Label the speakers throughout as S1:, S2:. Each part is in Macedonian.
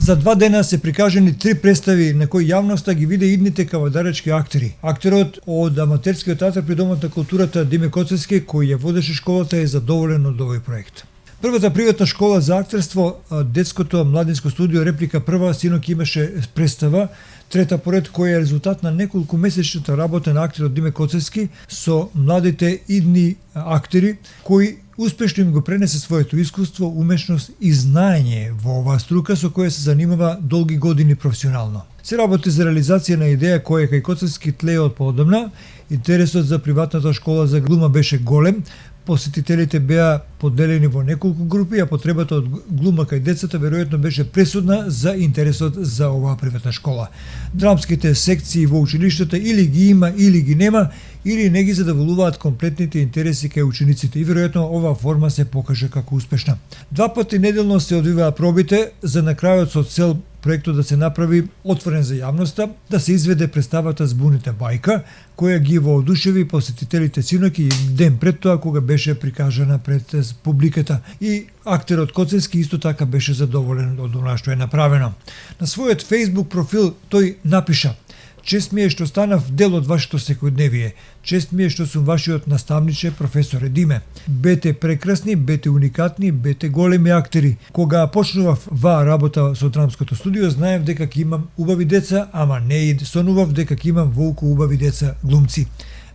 S1: За 2 дена се прикажани 3 представи на кои јавноста ги виде идните кавадаречки актери. Актерот од аматерскиот театар при Домот на културата Диме Коцевски, кој ја водеше школата, е задоволен од овој проект. Првата приватна школа за актерство, детското младинско студио Реплика прва, синок имаше представа, трета поред, која е резултат на неколку месечната работа на актерот Диме Коцевски со младите идни актери, кои успешно им го пренесе своето искуство, умешност и знаење во оваа струка со која се занимава долги години професионално. Се работи за реализација на идеја која кај Коцевски тлее од поодамна. Интересот за приватната школа за глума беше голем. Посетителите беа поделени во неколку групи, а потребата од глума кај децата веројатно беше пресудна за интересот за оваа приватна школа. Драмските секции во училиштата или ги има, или ги нема, или не ги задоволуваат комплетните интереси кај учениците и веројатно оваа форма се покаже како успешна. 2 пати неделно се одвиваа пробите за на крајот со цел проектот да се направи отворен за јавноста, да се изведе представата Збунета бајка, која ги воодушеви посетителите синоќ и ден пред тоа кога беше прикажана пред публиката. И актерот Коцевски исто така беше задоволен од она што е направено. На својот Facebook профил тој напиша: "Чест ми е што станав дел од вашето секојдневие. Чест ми е што сум вашиот наставниче, професоре Диме. Бете прекрасни, бете уникатни, бете големи актери. Кога почнував ваа работа со драмското студио, знаев дека ќе имам убави деца, ама не и сонував дека ќе имам волку убави деца глумци.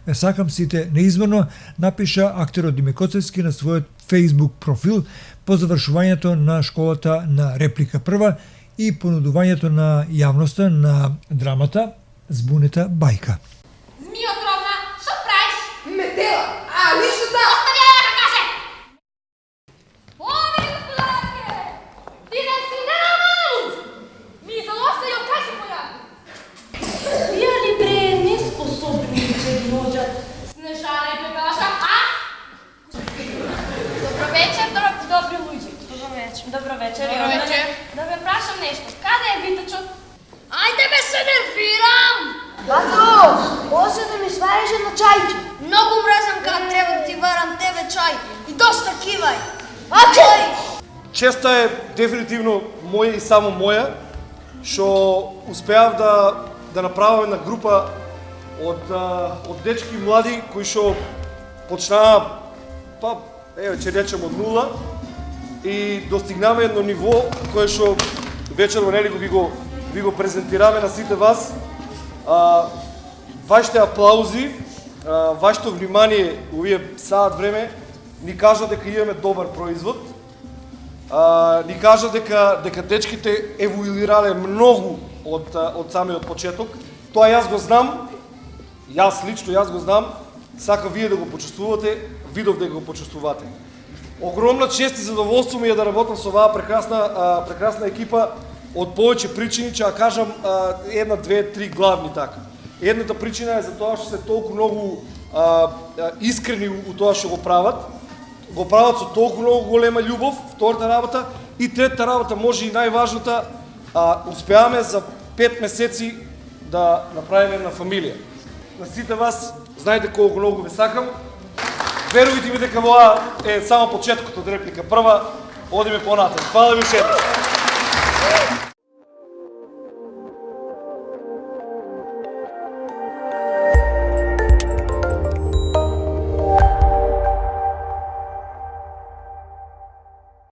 S1: Ве сакам сите неизмерно", напиша актерот Диме Коцевски на својот Facebook профил по завршувањето на школата на Реплика прва и понудувањето на јавноста на драмата Збунета бајка.
S2: Змија отровна, што правиш?
S3: Метела, а ништо да!
S2: Остави ја да каже! Ови, господарке! Ти не си ненормален! Ми за лоста ја кажи појави! Вие ли бре неспособни че можат Снежана и Пепелаша, а? Добро вечер, добри луѓе. Добро вечер. Добро вечер.
S3: Добро вечер.
S2: Да ве прашам нешто. Каде е Витачот? Ајде бе, се нервирам!
S4: Бато, може да ми свариш едно чајче?
S2: Многу мразам кога треба да ти варам тебе чај. И доста кивај.
S5: Честа е дефинитивно моја и само моја, што успеав да направам една група од дечки и млади кои што почнаа, ќе речем од нула и достигнаме едно ниво кое што вечерво ви го презентираме на сите вас. Вашите аплаузи, вашето внимание овие саат време ни кажа дека имаме добар производ. Ни кажа дека дечките еволюирале многу од самиот почеток. Тоа јас го знам, јас го знам, сакам вие да го почувствувате, видов да го почувствувате. Огромна чест и задоволство ми е да работам со оваа прекрасна екипа од повеќе причини, ќе ја кажам една, две, три главни така. Едната причина е за тоа што се толку многу искрени у тоа што го прават. Го прават со толку многу голема љубов, втората работа, и третата работа, може и најважната, успеаме за 5 месеци да направиме една фамилија. На сите вас, знаете колку многу ве сакам. Верувате ми дека тоа е само почетокот од Реплика прва, одиме понатаму. Фала ви уште еднаш.